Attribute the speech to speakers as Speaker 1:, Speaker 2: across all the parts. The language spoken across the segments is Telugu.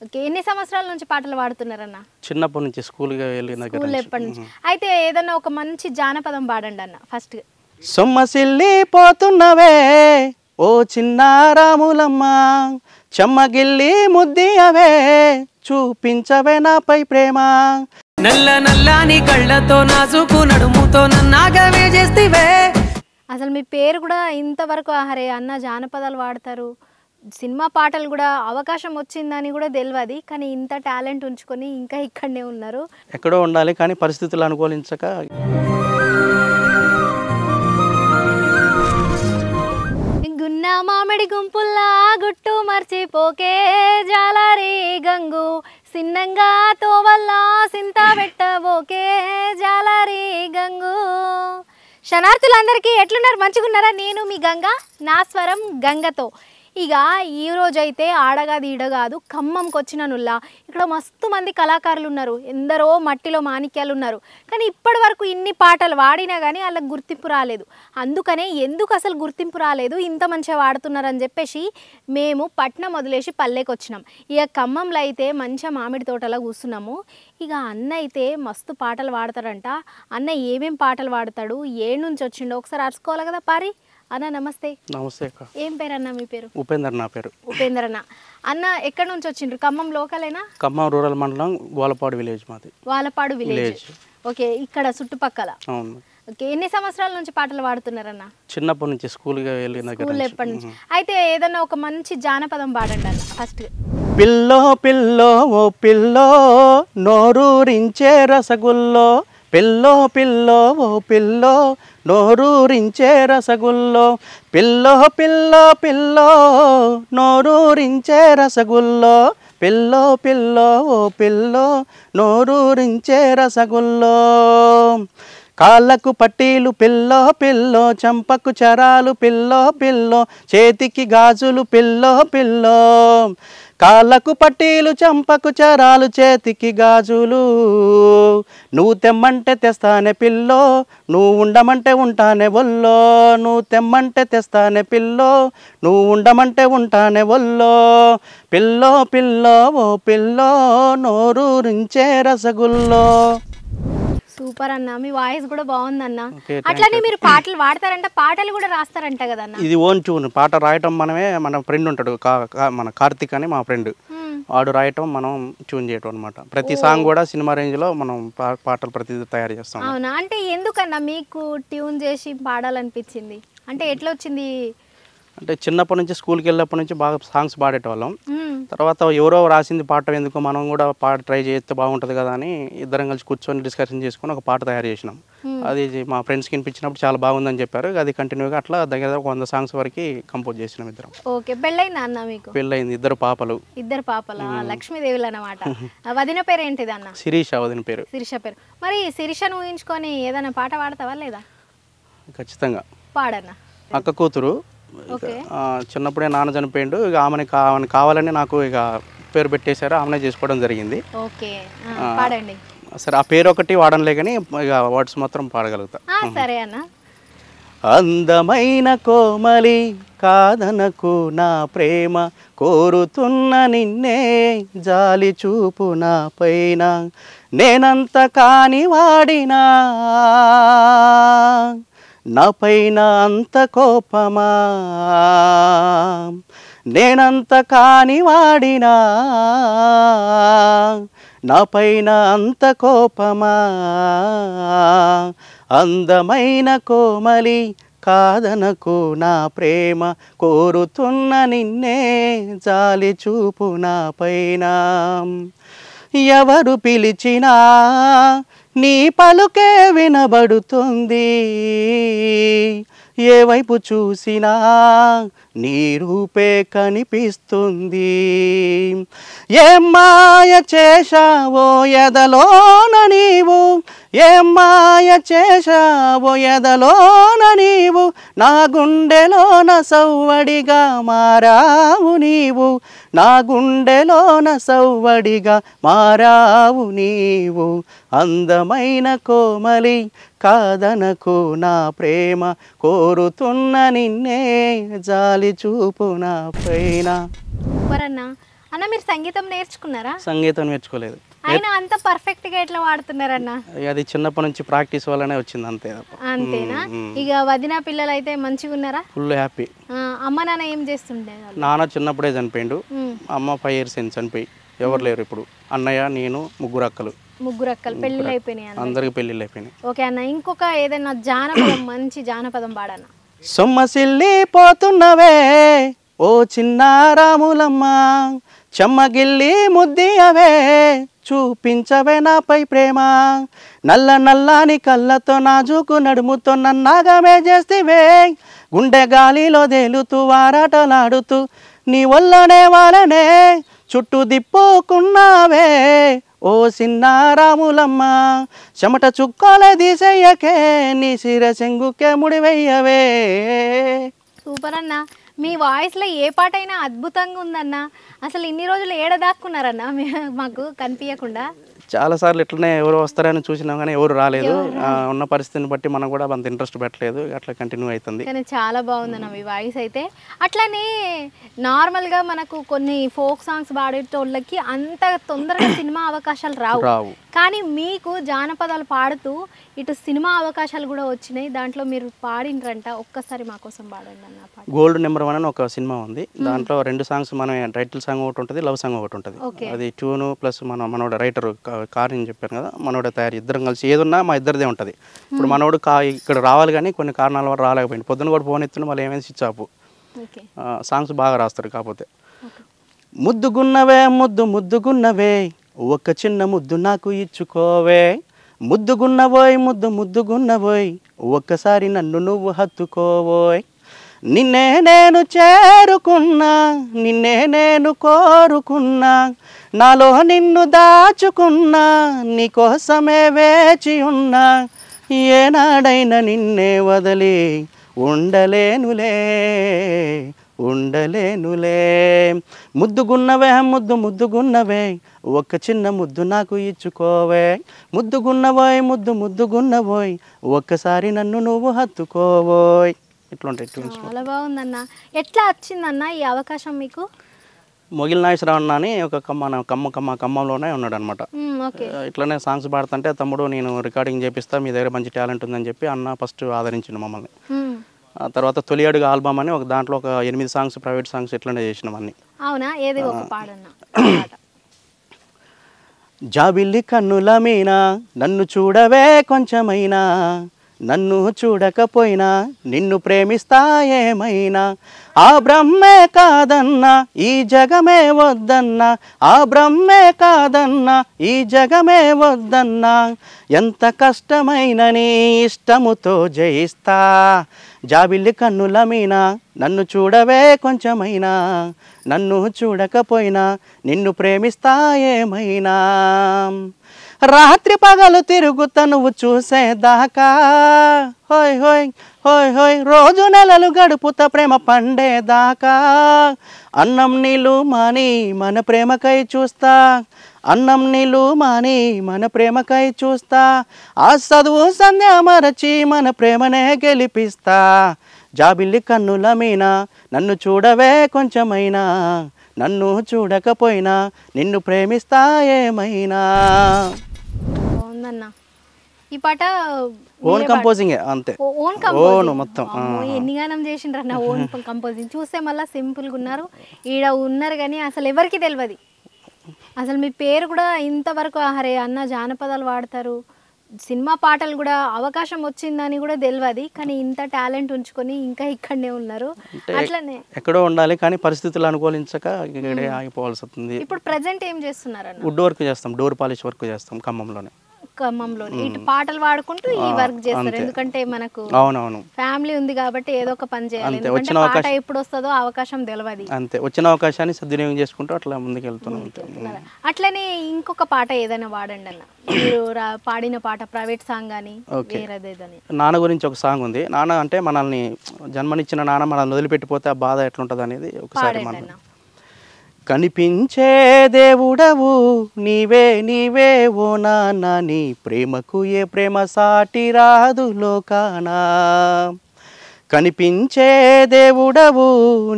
Speaker 1: ఓకే. ఎన్ని సంవత్సరాల నుంచి పాటలు పాడుతున్నారన్న?
Speaker 2: చిన్నప్పటి నుంచి స్కూల్‌కి వెళ్ళిన దగ్గర
Speaker 1: స్కూల్
Speaker 2: నుంచి.
Speaker 1: ఎప్పటి నుంచి? అయితే ఏదన్నా ఒక మంచి జానపదం పాడండి అన్న ఫస్ట్.
Speaker 2: సొమ్మసిల్లిపోతున్నవే ఓ చిన్న రాములమ్మ, చెమ్మగిల్లి ముద్దియవే చూపించవే నాపై ప్రేమ.
Speaker 3: నల్ల నల్లాని కళ్ళతో నాజుకు నడుముతో నన్నాగవే చేస్తివే.
Speaker 1: అసలు మీ పేరు కూడా ఇంతవరకు అరే అన్న జానపదాలు వాడతారు, సినిమా పాటలు కూడా అవకాశం వచ్చిందని కూడా తెలియదు, కానీ ఇంత టాలెంట్ ఉంచుకొని ఇంకా ఇక్కడనే ఉన్నారు.
Speaker 2: ఎక్కడో ఉండాలి కానీ పరిస్థితులు అనుకూలించక
Speaker 1: గున్న మామిడి గుంపుల్లా గుట్టు మర్చిపోకే జాలరి గంగు, సిన్నంగా తోవల్లా సింత పెట్టబోకే జాలరి గంగు. శనార్థులందరికీ ఎట్లున్నారు? మంచిగున్నారా? నేను మీ గంగ, నా స్వరం గంగతో. ఇక ఈ రోజైతే ఆడగాది ఈడగాదు ఖమ్మంకి వచ్చిన నుల్లా. ఇక్కడ మస్తు మంది కళాకారులు ఉన్నారు, ఎందరో మట్టిలో మాణిక్యాలు ఉన్నారు. కానీ ఇప్పటి వరకు ఇన్ని పాటలు వాడినా కానీ వాళ్ళకి గుర్తింపు రాలేదు. అందుకనే ఎందుకు అసలు గుర్తింపు రాలేదు, ఇంత మంచిగా వాడుతున్నారని చెప్పేసి మేము పట్నం వదిలేసి పల్లెకి వచ్చినాం. ఇక ఖమ్మంలో అయితే మంచిగా మామిడి తోటలో కూర్చున్నాము. ఇక అన్న అయితే మస్తు పాటలు పాడతాడంట. అన్న ఏమేం పాటలు పాడతాడు, ఏ నుంచి వచ్చిండో ఒకసారి అరుచుకోవాలి కదా పారి. అన్న నమస్తే.
Speaker 2: నమస్తే అక్క.
Speaker 1: ఏం పేరు అన్న మీ పేరు?
Speaker 2: ఉపేందర్ నా పేరు.
Speaker 1: ఉపేందర్ అన్న. అన్న ఎక్కడి నుంచి వచ్చిండ్రు? ఖమ్మం లోకలేనా?
Speaker 2: ఖమ్మం రూరల్ మండలం గోలపాడు విలేజ్ మాది.
Speaker 1: వాలపాడు విలేజ్. ఓకే. ఇక్కడ చుట్టుపక్కల.
Speaker 2: అవును.
Speaker 1: ఓకే. ఎన్ని సంవత్సరాల నుంచి పాటలు పాడుతున్నారన్న?
Speaker 2: చిన్నప్పటి నుంచి స్కూల్‌కి వెళ్ళిన దగ్గర
Speaker 1: స్కూల్
Speaker 2: నుంచి.
Speaker 1: ఎప్పటి నుంచి? అయితే ఏదన్నా ఒక మంచి జానపదం పాడండి అన్న ఫస్ట్.
Speaker 2: పిల్లో పిల్లో ఓ పిల్లో నోరూరించే రసగుల్లో, పిల్లో పిల్లో ఓ పిల్లో నోరూరించే రసగుల్లో, పిల్లో పిల్లో పిల్లో నోరూరించే రసగుల్లో, పిల్లో పిల్లో ఓ పిల్లో నోరూరించే రసగుల్లో. కాళ్ళకు పట్టీలు పిల్లో పిల్లో, చంపకు చరాలు పిల్లో పిల్లో, చేతికి గాజులు పిల్లో పిల్లో. కాళ్ళకు పట్టీలు చంపకు చరాలు చేతికి గాజులు, నువ్వు తెమ్మంటే తెస్తానే పిల్లో, నువ్వు ఉండమంటే ఉంటానే ఒల్లో, నువ్వు తెమ్మంటే తెస్తానే పిల్లో, నువ్వు ఉండమంటే ఉంటానే ఒల్లో. పిల్లో పిల్లో ఓ పిల్లో నోరూరించే రసగుల్లో.
Speaker 1: సూపర్ అన్న, మీ వాయిస్ కూడా బాగుందన్న. అట్లానే మీరు పాటలు పాడతారంట, పాటలు కూడా రాస్తారంట కదన్న?
Speaker 2: ఇది ఓన్ ట్యూన్. పాట రాయటం మనమే. మన ఫ్రెండ్ ఉంటాడు మన కార్తిక్ అని మా ఫ్రెండ్, వాడు రాయటం మనం ట్యూన్ చేయటం అనమాట. ప్రతి సాంగ్ కూడా సినిమా రేంజ్లో మనం పాటలు ప్రతిదీ తయారు చేస్తాం.
Speaker 1: అవునా? అంటే ఎందుకన్నా మీకు ట్యూన్ చేసి పాడాలనిపించింది? అంటే ఎట్లా వచ్చింది?
Speaker 2: అంటే చిన్నప్పటి నుంచి స్కూల్కి వెళ్ళినప్పటి నుంచి బాగా సాంగ్స్ పాడేటోళ్ళం. తర్వాత ఎవరో రాసింది పాట ఎందుకు మనం కూడా పాట ట్రై చేస్తే బాగుంటుంది కదా అని ఇద్దరం కలిసి కూర్చొని డిస్కషన్ చేసుకొని ఒక పాట తయారు చేసినాం. అది మా ఫ్రెండ్స్కి వినిపించినప్పుడు చాలా బాగుందని చెప్పారు. అది కంటిన్యూగా అట్లా దగ్గర 100 సాంగ్స్ వరకు కంపోజ్ చేసినాం ఇద్దరం.
Speaker 1: ఓకే. పెళ్ళైందా అన్న మీకు?
Speaker 2: పెళ్ళయింది. 2 పాపలు.
Speaker 1: 2 పాపలా? లక్ష్మీదేవులు అన్నమాట. వదిన పేరు ఏంటిది అన్న?
Speaker 2: శిరీష వదిన పేరు.
Speaker 1: శిరీష పేరు. మరి శిరీషను ఊహించుకొని ఏదైనా పాట పాడతావా లేదా?
Speaker 2: ఖచ్చితంగా.
Speaker 1: పాడన్నా.
Speaker 2: అక్క కూతురు. చిన్నప్పుడే నాన్న చనిపోయిండు. ఇక ఆమెను కావాలని నాకు ఇక పేరు పెట్టేశారు. ఆమెనే చేసుకోవడం జరిగింది.
Speaker 1: ఓకే. పాడండి.
Speaker 2: సరే, ఆ పేరు ఒకటి వాడనులే కానీ ఇక వర్డ్స్ మాత్రం పాడగలుగుతా.
Speaker 1: సరే అన్న.
Speaker 2: అందమైన కోమలి కాదనకు నా ప్రేమ, కోరుతున్న నిన్నే జాలి చూపు నా పైన, నేనంత కాని వాడినా నా పైన అంత కోపమా, నేనంత కాని వాడినా నా పైన అంత కోపమా. అందమైన కోమలి కాదనకు నా ప్రేమ, కోరుతున్న నిన్నే జాలి చూపు నా పైన. ఎవరు పిలిచినా నీ పలుకే వినబడుతుంది, ఏ వైపు చూసినా నీ రూపే కనిపిస్తుంది. ఏం మాయ చేశావో ఎదలోన నీవు, ఏం మాయ చేశావో ఎదలోన నీవు, నా గుండెలోన సవ్వడిగా మారావు నీవు, నా గుండెలోన సవ్వడిగా మారావు నీవు. అందమైన కోమలి కాదనకు నా ప్రేమ, కోరుతున్న నిన్నే జాలి చూపు నా పైన.
Speaker 1: సూపర్ అన్న. అన్న మీరు సంగీతం నేర్చుకున్నారా?
Speaker 2: సంగీతం నేర్చుకోలేదు.
Speaker 1: ఆయన అంత పర్ఫెక్ట్గా ఎట్లా వాడుతున్నారన్న?
Speaker 2: అది చిన్నప్పటి నుంచి ప్రాక్టీస్ వల్లనే వచ్చింది అంతే.
Speaker 1: అంతేనా? ఇక వదిన పిల్లలు అయితే మంచిగా ఉన్నారా?
Speaker 2: Full happy.
Speaker 1: అమ్మ నాన్న ఏం చేస్తుండే?
Speaker 2: నాన్న చిన్నప్పుడే చనిపోయిండు, అమ్మ 5 years అయింది చనిపోయి. ఎవరు లేరు ఇప్పుడు. అన్నయ్య, నేను, ముగ్గురు అక్కలు.
Speaker 1: పెళ్ళిళ్ళు అయిపోయినాయి?
Speaker 2: అందరికి పెళ్ళిళ్ళు అయిపోయినాయి.
Speaker 1: ఓకే అన్న, ఇంకొక ఏదైనా జానపదం, మంచి జానపదం పాడన్న.
Speaker 2: సొమ్మసిల్లి పోతున్నవే ఓ చిన్న రాములమ్మ, చెమ్మగిల్లి ముద్దియవే చూపించవే నాపై ప్రేమ, నల్ల నల్లాని కళ్ళతో నాజుకు నడుముతో నన్నాగమే చేస్తేవే, గుండె గాలిలో తేలుతూ వారాటలాడుతూ నీ వల్లనే వాళ్ళనే చుట్టూ దిప్పుకున్నావే ఓ చిన్న రాములమ్మ, చెమట చుక్కలే తీసేయకే నీ శిరసెంగుకే ముడివెయ్యవే.
Speaker 1: సూపర్ అన్న, మీ వాయిస్లో ఏ పాట అయినా అద్భుతంగా ఉందన్న. అసలు ఇన్ని రోజులు ఏడ దాక్కున్నారన్న మాకు కనిపించకుండా?
Speaker 2: చాలాసార్లు ఇట్లనే ఎవరు వస్తారని చూసినాం కానీ ఎవరు రాలేదు. ఉన్న పరిస్థితిని బట్టి మనం కూడా అంత ఇంట్రెస్ట్ పెట్టలేదు, అట్లా కంటిన్యూ అవుతుంది.
Speaker 1: కానీ చాలా బాగుందన్న మీ వాయిస్ అయితే. అట్లనే నార్మల్గా మనకు కొన్ని ఫోక్ సాంగ్స్ పాడేటోళ్ళకి అంత తొందరగా సినిమా అవకాశాలు రావు, కానీ మీకు జానపదాలు పాడుతూ ఇటు సినిమా అవకాశాలు కూడా వచ్చినాయి. దాంట్లో మీరు పాడినరంట, ఒక్కసారి మా కోసం పాడండి అన్న.
Speaker 2: గోల్డ్ నెంబర్ 1 అని ఒక సినిమా ఉంది, దాంట్లో 2 songs మనం టైటిల్ సాంగ్ ఒకటి ఉంటుంది, లవ్ సాంగ్ ఒకటి ఉంటుంది. అది ట్యూన్ ప్లస్ మనోడ రైటర్ కార్ అని చెప్పాను కదా, మనోడ తయారు, ఇద్దరం కలిసి ఏదున్నా మా ఇద్దరిదే ఉంటుంది. ఇప్పుడు మనోడు ఇక్కడ రావాలి కానీ కొన్ని కారణాల వల్ల రాలేకపోయింది. పొద్దున కూడా ఫోన్ ఎత్తున మళ్ళీ ఏమైనా స్విచ్ ఆఫ్. సాంగ్స్ బాగా రాస్తారు. కాకపోతే ముద్దుగున్నవే ముద్దుగున్నవే ఒక చిన్న ముద్దు నాకు ఇచ్చుకోవే, ముద్దుగున్నవోయ్ ముద్దుగున్నవోయ్ ఒక్కసారి నన్ను నువ్వు హత్తుకోవోయ్, నిన్నే నేను చేరుకున్నా నిన్నే నేను కోరుకున్నా, నాలో నిన్ను దాచుకున్నా నీకోసమే వేచి ఉన్నా, ఏనాడైనా నిన్నే వదిలి ఉండలేనులే ముద్దుగున్నవే ముద్దుగున్నవే ఒక్క చిన్న ముద్దు నాకు ఇచ్చుకోవే, ముద్దుగున్నవోయ్ ముద్దుగున్నవోయ్ ఒక్కసారి నన్ను నువ్వు హత్తుకోవోయ్. ఇట్లుంటాయి.
Speaker 1: చాలా బాగుందన్న. ఎట్లా వచ్చిందన్న ఈ అవకాశం మీకు?
Speaker 2: మొగిల్ నాగేశ్వరరావు అన్న అని ఒక ఖమ్మంలోనే ఉన్నాడు అనమాట. ఇట్లనే సాంగ్స్ పాడుతుంటే తమ్ముడు నేను రికార్డింగ్ చేపిస్తా, మీ దగ్గర మంచి టాలెంట్ ఉందని చెప్పి అన్న ఫస్ట్ ఆదరించిండు మమ్మల్ని. ఆ తర్వాత తొలి అడుగు ఆల్బమ్ అని దాంట్లో ఒక 8 songs ప్రైవేట్ సాంగ్స్ ఇట్లనే చేసినాం అన్ని.
Speaker 1: అవునా? ఏది ఒక పాడన్నా.
Speaker 2: జాబిల్లి కన్నుల మీనా నన్ను చూడవే కొంచెమైనా, నన్ను చూడకపోయినా నిన్ను ప్రేమిస్తా ఏమైనా, ఆ బ్రహ్మే కాదన్నా ఈ జగమే వద్దన్నా, ఆ బ్రహ్మే కాదన్నా ఈ జగమే వద్దన్నా, ఎంత కష్టమైన నీ ఇష్టముతో జయిస్తా, జాబిల్లి కన్నుల మీనా నన్ను చూడవే కొంచెమైనా, నన్ను చూడకపోయినా నిన్ను ప్రేమిస్తా ఏమైనా, రాత్రి పగలు తిరుగుతా నువ్వు చూసేదాకా, హోయ్ హోయ్ హోయ్ హోయ్ రోజు నెలలు గడుపుతా ప్రేమ పండేదాకా, అన్నం నీళ్ళు మాని మన ప్రేమకై చూస్తా, అన్నం నీళ్ళు మాని మన ప్రేమకై చూస్తా, ఆ చదువు సంధ్య మరచి మన ప్రేమనే గెలిపిస్తా, జాబిల్లి కన్నుల మీనా నన్ను చూడవే కొంచెమైనా, నన్ను చూడకపోయినా నిన్ను ప్రేమిస్తా ఏమైనా.
Speaker 1: బాగుందన్న. ఈ పాట
Speaker 2: ఓన్ కంపోజింగ్ అంతే. ఓన్ మొత్తం
Speaker 1: ఎన్ని గానం చేసిండ్రన్న ఓన్ కంపోజింగ్. చూస్తే మళ్ళీ సింపుల్గా ఉన్నారు, ఈడ ఉన్నారు కానీ అసలు ఎవరికి తెలియదు. అసలు మీ పేరు కూడా ఇంతవరకు అరే అన్న జానపదాలు వాడతారు, సినిమా పాటలు కూడా అవకాశం వచ్చిందని కూడా తెలియదు, కానీ ఇంత టాలెంట్ ఉంచుకొని ఇంకా ఇక్కడనే ఉన్నారు. అట్లనే
Speaker 2: ఎక్కడో ఉండాలి కానీ పరిస్థితులు అనుకూలించక ఇక్కడే ఆగిపోవాల్సి వస్తుంది.
Speaker 1: ఇప్పుడు ప్రెజెంట్ ఏం చేస్తున్నారు అన్న?
Speaker 2: వుడ్ వర్క్ చేస్తాం, డోర్ పాలిష్ వర్క్ చేస్తాం ఖమ్మంలోనే.
Speaker 1: ఇటు పాటలు పాడుకుంటూ ఈ వర్క్ చేస్తారు, ఎందుకంటే మనకు ఫ్యామిలీ ఉంది కాబట్టి ఏదో ఒక పని చేయాలి. పాట ఎప్పుడు వస్తుందో అవకాశం తెలియదు, అంతే.
Speaker 2: వచ్చిన అవకాశాన్ని సద్వినియోగం చేసుకుంటూ అట్లా ముందుకు వెళ్తున్నాం.
Speaker 1: అట్లనే ఇంకొక పాట ఏదైనా వాడండి అన్న, మీరు పాడిన పాట ప్రైవేట్ సాంగ్ అని వేరేదేదని.
Speaker 2: నాన్న గురించి ఒక సాంగ్ ఉంది. నాన్న అంటే మనల్ని జన్మనిచ్చిన నాన్న మనల్ని వదిలిపెట్టిపోతే ఆ బాధ ఎట్లుంటది అనేది ఒకసారి మనం. కనిపించే దేవుడవు నీవే నీవే ఓ నాన్న, నీ ప్రేమకు ఏ ప్రేమ సాటి రాదు లోకానా, కనిపించే దేవుడవు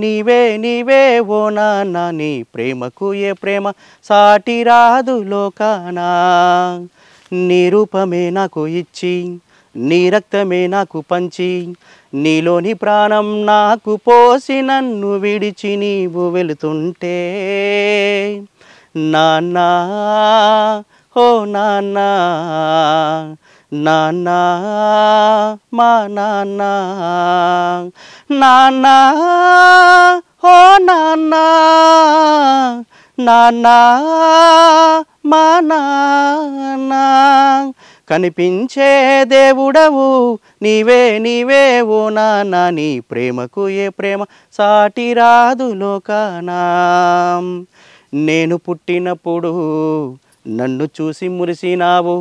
Speaker 2: నీవే నీవే ఓ నాన్న, నీ ప్రేమకు ఏ ప్రేమ సాటి రాదు లోకానా. నీ రూపమే నాకు ఇచ్చి నీ రక్తమే నాకు పంచి నీలోని ప్రాణం నాకు పోసి నన్ను విడిచి నీవు వెళుతుంటే నాన్న ఓ నాన్న నాన్న మా నాన్న నాన్న ఓ నాన్న నాన్న మా నాన్న. కనిపించే దేవుడవు నీవే నీవే ఓ నాన్న, నీ ప్రేమకు ఏ ప్రేమ సాటి రాదు లోకానా. నేను పుట్టినప్పుడు నన్ను చూసి మురిసినావు,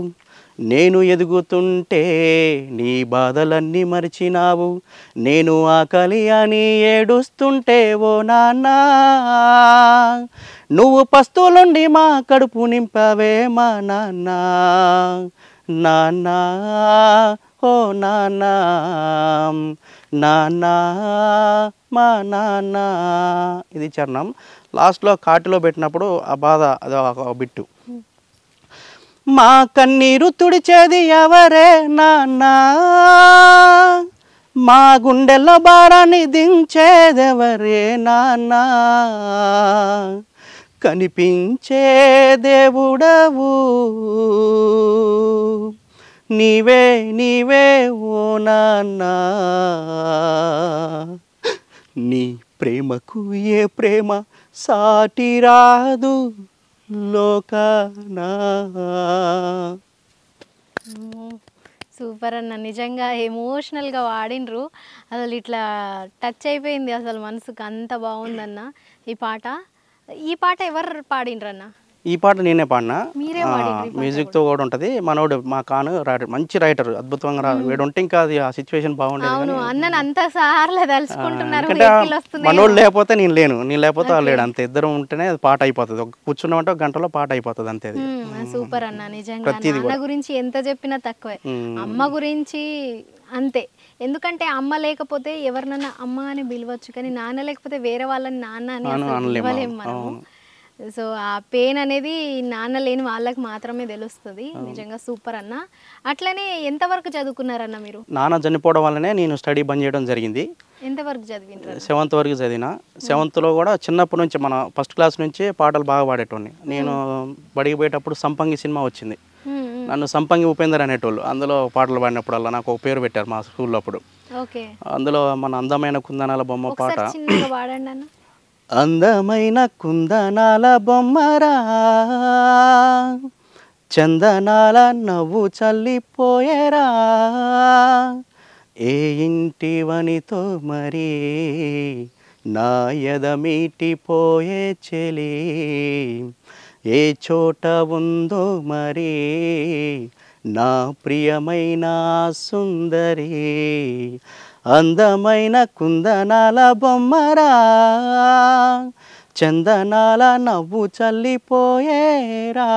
Speaker 2: నేను ఎదుగుతుంటే నీ బాధలన్నీ మరిచినావు. నేను ఆకలి అని ఏడుస్తుంటే ఓ నాన్న, నువ్వు పస్తులుండి మా కడుపు నింపావే మా నాన్న. నాన్న ఓ నాన్న నాన్న మా నాన్న. ఇది చరణం. లాస్ట్లో కాటిలో పెట్టినప్పుడు ఆ బాధ అది ఒక బిట్టు. మా కన్నీరు తుడిచేది ఎవరే నాన్న, మా గుండెల్లో భారాన్ని దించేదెవరే నాన్న. కనిపించే దేవుడవు నీవే నీవే ఓ నాన్న, నీ ప్రేమకు ఏ ప్రేమ సాటి రాదు లోకానా.
Speaker 1: సూపర్ అన్న, నిజంగా ఎమోషనల్గా వాడినరు. అసలు ఇట్లా టచ్ అయిపోయింది అసలు మనసుకు, అంత బాగుందన్న ఈ పాట. ఈ పాట ఎవరు పాడినరన్న?
Speaker 2: ఈ పాట నేనే పాడినా.
Speaker 1: మీరే పాడినరు?
Speaker 2: మ్యూజిక్తో కూడా ఉంటుంది. మనోడు మా కాను మంచి రైటర్, అద్భుతంగా వీడు ఉంటే ఇంకా అది ఆ సిచ్యువేషన్ బాగుండేది.
Speaker 1: అవును, అన్నను అంత సార్లు తలుచుకుంటున్నారు.
Speaker 2: మనోడు లేకపోతే నేను లేను, నేను లేకపోతే వాళ్ళు లేడు, అంతే. ఇద్దరం ఉంటేనే అది పాట అయిపోతుంది. ఒక కూర్చున్నామంటే ఒక గంటలో పాట అయిపోతుంది అంతే.
Speaker 1: సూపర్ అన్న, నిజంగా నాన్న గురించి ఎంత చెప్పినా తక్కువే. అమ్మ గురించి అంతే, ఎందుకంటే అమ్మ లేకపోతే ఎవరినన్నా అమ్మ అని పిలవచ్చు, కానీ నాన్న లేకపోతే వేరే వాళ్ళని నాన్న అని పిలవలేము మనము. సో ఆ పెయిన్ అనేది నాన్న లేని వాళ్ళకి మాత్రమే తెలుస్తుంది. నిజంగా సూపర్ అన్న. అట్లనే ఎంతవరకు చదువుకున్నారన్న మీరు?
Speaker 2: నాన్న చనిపోవడం వల్లనే నేను స్టడీ బంద్ చేయడం జరిగింది.
Speaker 1: ఎంతవరకు చదివినారు?
Speaker 2: 7th వరకు చదివిన. 7thలో కూడా చిన్నప్పటి నుంచి మన ఫస్ట్ క్లాస్ నుంచి పాటలు బాగా పాడేటోడిని. నేను బడికి పోయేటప్పుడు సంపంగి సినిమా వచ్చింది, నన్ను సంపంగి ఉపేందర్ అనేటోళ్ళు. అందులో పాటలు పాడినప్పుడల్లా నాకు ఒక పేరు పెట్టారు మా స్కూల్లో అప్పుడు. అందులో మన అందమైన కుందనాల బొమ్మ పాట.
Speaker 1: పాడండి అన్న.
Speaker 2: అందమైన కుందనాల బొమ్మరా, చందనాల నవ్వు చల్లిపోయేరా, ఏ ఇంటి వనితో మరి నా ఎద మీటిపోయే చెలి, ఏ చోట ఉందో మరి నా ప్రియమైన సుందరి. అందమైన కుందనాల బొమ్మరా, చందనాల నవ్వు చల్లిపోయేరా,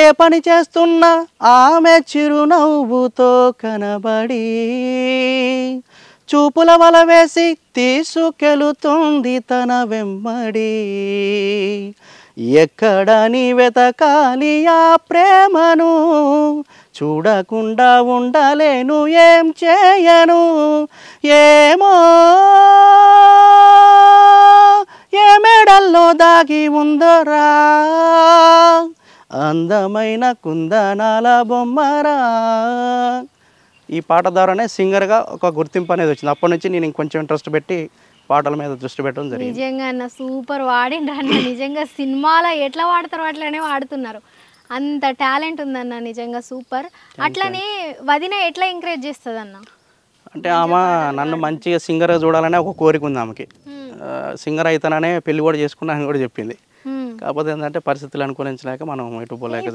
Speaker 2: ఏ పని చేస్తున్నా ఆమె చిరునవ్వుతో కనబడి చూపుల వల వేసి తీసుకెళుతుంది తన వెంబడి. ఎక్కడ నీ వెతకాలి ఆ ప్రేమను, చూడకుండా ఉండలేను ఏం చేయను, ఏమో ఏ మేడల్లో దాగి ఉందరా, అందమైన కుందనాల బొమ్మరా. ఈ పాట ద్వారానే సింగర్గా ఒక గుర్తింపు అనేది వచ్చింది. అప్పటి నుంచి నేను ఇంకొంచెం ఇంట్రెస్ట్ పెట్టి పాటల మీద దృష్టి పెట్టడం జరిగింది.
Speaker 1: నిజంగా అన్న సూపర్ వాడిండ్రు అన్న. నిజంగా సినిమాలో ఎట్లా వాడతారో అట్లనే వాడుతున్నారు, అంత టాలెంట్ ఉందన్న. నిజంగా సూపర్. అట్లనే వదిన ఎట్లా ఎంకరేజ్ చేస్తుంది అన్న?
Speaker 2: అంటే ఆమె నన్ను మంచిగా సింగర్గా చూడాలనే ఒక కోరిక ఉంది ఆమెకి. సింగర్ అయితేనే పెళ్లి కూడా చేసుకున్నా అని కూడా చెప్పింది. కాకపోతే ఏంటంటే పరిస్థితులు అనుకూలించలేక మనం ఎటు పోలేక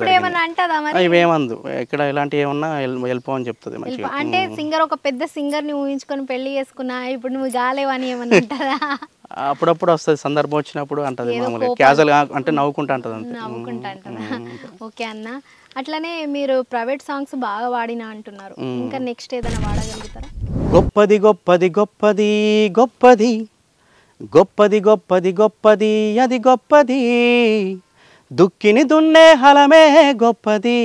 Speaker 2: ఇవేమందు ఇక్కడ ఇలాంటి ఏమన్నా వెళ్ళిపోవని చెప్తుంది మంచిగా.
Speaker 1: అంటే సింగర్, ఒక పెద్ద సింగర్ని ఊహించుకొని పెళ్లి చేసుకున్నా, ఇప్పుడు నువ్వు గాలేవని ఏమన్నా అంటారా?
Speaker 2: అప్పుడప్పుడు వస్తుంది, సందర్భం వచ్చినప్పుడు అంటది. మామూలుగా క్యాజువల్ గా అంటే నవ్వుకుంటా అంటది అంతే.
Speaker 1: నవ్వుకుంటా అంటదా? ఓకే అన్న. అట్లనే మీరు ప్రైవేట్ సాంగ్స్ బాగా వాడినా అంటున్నారు, ఇంకా నెక్స్ట్ ఏదైనా వాడగలుగుతారా?
Speaker 2: గొప్పది గొప్పది గొప్పది గొప్పది గొప్పది గొప్పది గొప్పది అది గొప్పది, దుక్కిని దున్నే హలమే గొప్పది,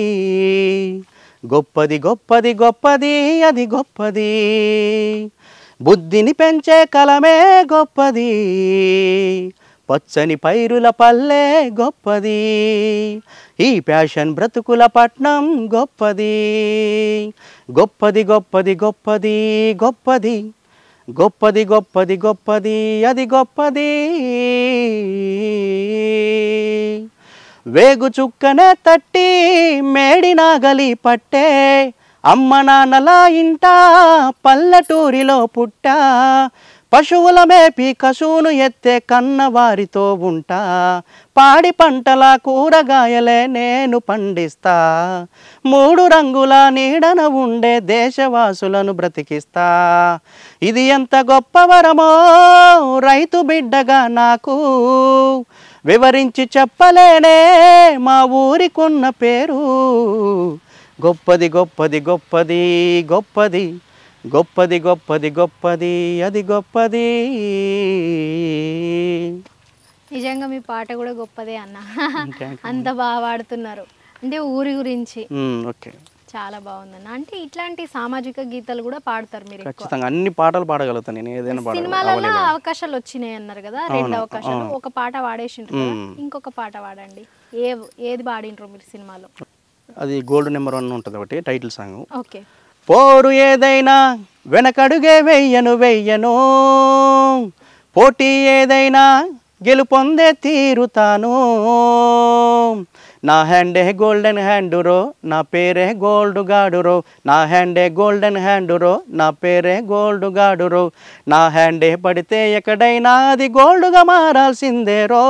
Speaker 2: గొప్పది గొప్పది గొప్పది అది గొప్పది, బుద్ధిని పెంచే కలమే గొప్పది, పచ్చని పైరుల పల్లె గొప్పది, ఈ ప్యాషన్ బ్రతుకుల పట్నం గొప్పది, గొప్పది గొప్పది గొప్పది గొప్పది గొప్పది గొప్పది గొప్పది అది గొప్పది, వేగు చుక్కనే తట్టి మేడి నాగలి పట్టే అమ్మ నాన్నల ఇంట పల్లెటూరిలో పుట్టా, పశువుల మేపి కసువును ఎత్తే కన్నవారితో ఉంటా, పాడి పంటల కూరగాయలే నేను పండిస్తా, మూడు రంగుల నీడన ఉండే దేశవాసులను బ్రతికిస్తా, ఇది ఎంత గొప్ప వరమో రైతు బిడ్డగా నాకు, వివరించి చెప్పలేనే మా ఊరికున్న పేరు, గొప్పది గొప్పది గొప్పది గొప్పది గొప్పది గొప్పది గొప్పది అది గొప్పది.
Speaker 1: నిజంగా మీ పాట కూడా గొప్పదే అన్న, అంత బాగా పాడుతున్నారు. అంటే ఊరి గురించి
Speaker 2: ఓకే,
Speaker 1: చాలా బాగుందన్న. అంటే ఇట్లాంటి సామాజిక గీతాలు కూడా పాడతారు మీరు?
Speaker 2: ఖచ్చితంగా అన్ని పాటలు పాడగలుగుతాను నేను, ఏదైనా
Speaker 1: సినిమాలలో అవకాశాలు వచ్చినాయి అన్నారు కదా, 2 అవకాశాలు, ఒక పాట వాడేసిండ్రు, ఇంకొక పాట వాడండి. ఏది పాడిండ్రు మీరు సినిమాలో?
Speaker 2: అది గోల్డ్ నెంబర్ 1 ఉంటుంది ఒకటి, టైటిల్ సాంగ్.
Speaker 1: ఓకే.
Speaker 2: పోరు ఏదైనా వెనకడుగే వెయ్యను వెయ్యను, పోటీ ఏదైనా గెలుపొందే తీరుతాను, నా హ్యాండే గోల్డెన్ హ్యాండురో నా పేరే గోల్డ్ గాడురో, నా హ్యాండే గోల్డెన్ హ్యాండురో నా పేరే గోల్డ్ గాడురో, నా హ్యాండే పడితే ఎక్కడైనా అది గోల్డ్గా మారాల్సిందే రో,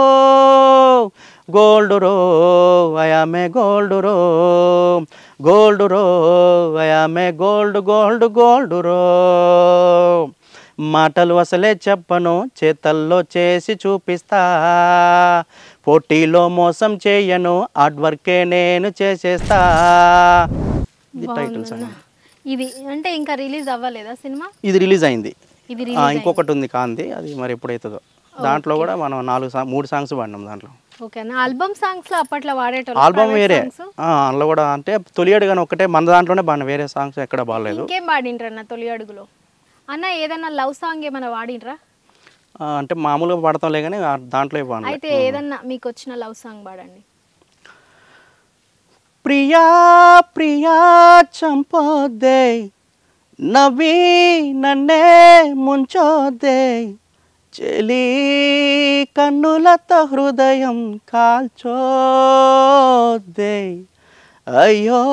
Speaker 2: గోల్డ్ రో ఐయామే గోల్డ్ రో, గోల్డ్ రో ఐయామే గోల్డ్ గోల్డ్ గోల్డ్ రో, మాటలు అసలే చెప్పను చేతల్లో చేసి చూపిస్తా, పోటీలో మోసం చేయను హార్డ్ వర్కే నేను చేసేస్తా. ఇది టైటిల్ సాంగ్.
Speaker 1: ఇది అంటే ఇంకా రిలీజ్ అవ్వలేదా సినిమా?
Speaker 2: ఇది రిలీజ్ అయింది,
Speaker 1: ఇది
Speaker 2: ఇంకొకటి ఉంది కాంది, అది మరి ఎప్పుడైతుందో. దాంట్లో కూడా మనం 3 సాంగ్స్ పాడినాం దాంట్లో.
Speaker 1: ఓకేనా. ఆల్బమ్ సాంగ్స్ లో అప్పట్లో వాడేటోళ్ళు?
Speaker 2: ఆల్బమ్ వేరే, అందులో కూడా అంటే తొలి అడుగు ఒకటే మన దాంట్లోనే బాగా, వేరే సాంగ్స్ ఎక్కడ బాగలేదు.
Speaker 1: ఇంకేం పాడిండ్రన్న తొలి అడుగులో? అన్న ఏదన్నా లవ్ సాంగ్ ఏమైనా వాడిండ్రా?
Speaker 2: అంటే మామూలుగా పాడతాంలే కానీ దాంట్లో ఇవ్వండి.
Speaker 1: అయితే ఏదన్నా మీకు వచ్చిన లవ్ సాంగ్ పాడండి.
Speaker 2: ప్రియా ప్రియా చంపొద్దే నవ్వి నన్నే ముంచొద్దే, చెలి కన్నులతో హృదయం కాల్చోద్దే, అయ్యో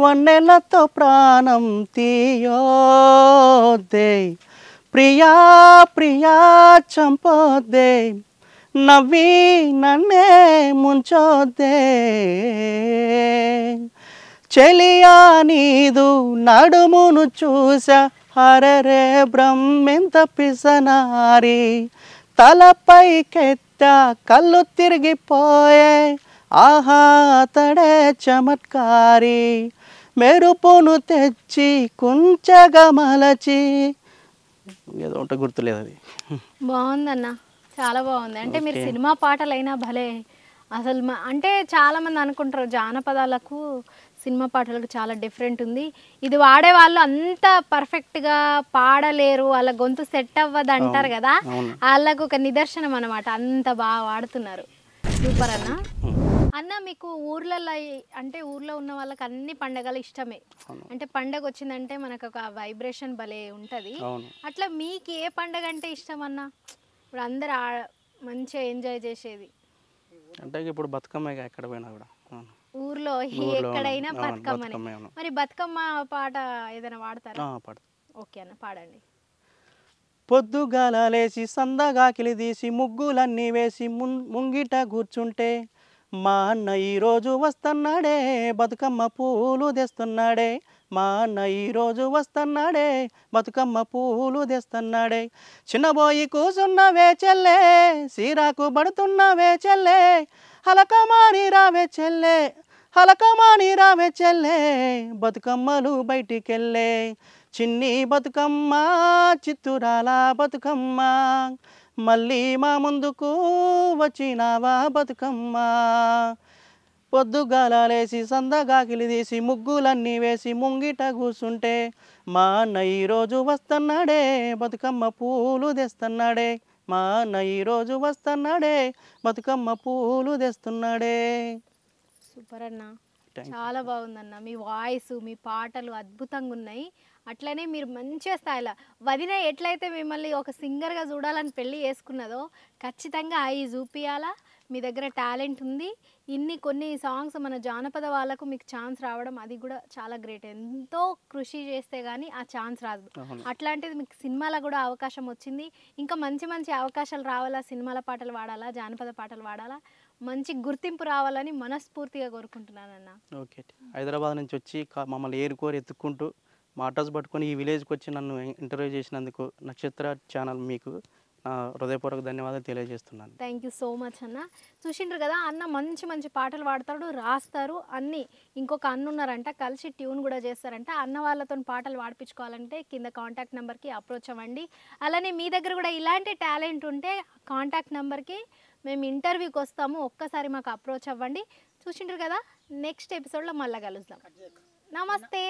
Speaker 2: వన్నెలతో ప్రాణం తీయోద్దే, ప్రియా ప్రియా చంపొద్దే నవ్వి నన్నే ముంచొద్దే, చెలియా నీదు నడుమును చూసా హరరే బ్రహ్మెంత పిసనారి, తలపైకెత్త కళ్ళు తిరిగిపోయే ఆహా తడే చమత్కారి, మెరుపును తెచ్చి కుంచగా మలచి, ఏదో ఉంటే గుర్తులేదు అది.
Speaker 1: బాగుందన్న, చాలా బాగుంది. అంటే మీరు సినిమా పాటలైనా భలే అసలు అంటే చాలా మంది అనుకుంటారు జానపదాలకు సినిమా పాటలకు చాలా డిఫరెంట్ ఉంది, ఇది వాడే వాళ్ళు అంత పర్ఫెక్ట్గా పాడలేరు, వాళ్ళ గొంతు సెట్ అవ్వదు అంటారు కదా, వాళ్ళకు ఒక నిదర్శనం అన్నమాట, అంత బాగా వాడుతున్నారు. సూపర్ అన్న. అన్న మీకు ఊర్లలో అంటే ఊర్లో ఉన్న వాళ్ళకి అన్ని పండగలు ఇష్టమే, అంటే పండగ వచ్చిందంటే మనకు ఒక వైబ్రేషన్ భలే ఉంటుంది. అట్లా మీకు ఏ పండగ అంటే ఇష్టం అన్న? ఇప్పుడు అందరు మంచిగా ఎంజాయ్ చేసేది
Speaker 2: అంటే ఇప్పుడు బతుకమ్మ ఎక్కడ పోయినా కూడా
Speaker 1: ఊర్లో ఎక్కడైనా బతుకమ్మని. మరి బతుకమ్మ పాట ఏదైనా వాడతారా? ఓకే అన్న, పాడండి.
Speaker 2: పొద్దుగాల లేచి సందగాకిలి తీసి ముగ్గులన్నీ వేసి ముంగిట కూర్చుంటే, మా అన్న ఈరోజు వస్తున్నాడే బతుకమ్మ పూలు తెస్తున్నాడే, మా అన్న ఈరోజు వస్తున్నాడే బతుకమ్మ పూలు తెస్తున్నాడే, చిన్నబోయి కూసున్నవే చెల్లే సీరాకు పడుతున్నవే చెల్లే, అలకమారి రావే చెల్లే, హలకమాని రావే చెల్లే బతుకమ్మలు బయటికెళ్ళే చిన్ని బతుకమ్మ చిత్తురాల బతుకమ్మ మళ్ళీ మా ముందుకు వచ్చినావా బతుకమ్మ పొద్దుగాలేసి సందగాకిలి తీసి ముగ్గులన్నీ వేసి ముంగిట కూసుంటే మా అన్న ఈరోజు వస్తున్నాడే బతుకమ్మ పూలు తెస్తున్నాడే మా అన్న ఈరోజు వస్తున్నాడే బతుకమ్మ పూలు తెస్తున్నాడే.
Speaker 1: సూపర్ అన్న, చాలా బాగుందన్న. మీ వాయిస్, మీ పాటలు అద్భుతంగా ఉన్నాయి. అట్లనే మీరు మంచిగా స్థాయిలో వదిన ఎట్లయితే మిమ్మల్ని ఒక సింగర్గా చూడాలని పెళ్ళి చేసుకున్నదో ఖచ్చితంగా అవి చూపియాలా. మీ దగ్గర టాలెంట్ ఉంది. కొన్ని సాంగ్స్ మన జానపద వాళ్ళకు మీకు ఛాన్స్ రావడం అది కూడా చాలా గ్రేట్. ఎంతో కృషి చేస్తే కానీ ఆ ఛాన్స్ రాదు. అట్లాంటిది మీకు సినిమాలో కూడా అవకాశం వచ్చింది. ఇంకా మంచి మంచి అవకాశాలు రావాలా, సినిమాల పాటలు పాడాలా, జానపద పాటలు పాడాలా, మంచి గుర్తింపు రావాలని మనస్ఫూర్తిగా కోరుకుంటున్నానన్న.
Speaker 2: ఓకే, హైదరాబాద్ నుంచి వచ్చి మమ్మల్ని ఏరుకోరి ఎత్తుక్కుంటూ మా అడ్రస్ పట్టుకొని ఈ విలేజ్కి వచ్చి నన్ను ఇంటర్వ్యూ చేసినందుకు నక్షత్ర ఛానల్ మీకు నా హృదయపూర్వక ధన్యవాదాలు తెలియజేస్తున్నాను.
Speaker 1: థ్యాంక్ యూ సో మచ్ అన్న. చూసిండ్రు కదా, అన్న మంచి మంచి పాటలు పాడతాడు, రాస్తారు అన్నీ. ఇంకొక అన్న ఉన్నారంట, కలిసి ట్యూన్ కూడా చేస్తారంట. అన్న వాళ్ళతో పాటలు పాడిపించుకోవాలంటే కింద కాంటాక్ట్ నెంబర్కి అప్రోచ్ అవ్వండి. అలానే మీ దగ్గర కూడా ఇలాంటి టాలెంట్ ఉంటే కాంటాక్ట్ నెంబర్కి మేము ఇంటర్వ్యూకి వస్తాము, ఒక్కసారి మాకు అప్రోచ్ అవ్వండి. చూసిండ్రు కదా, నెక్స్ట్ ఎపిసోడ్లో మళ్ళీ కలుద్దాం. నమస్తే.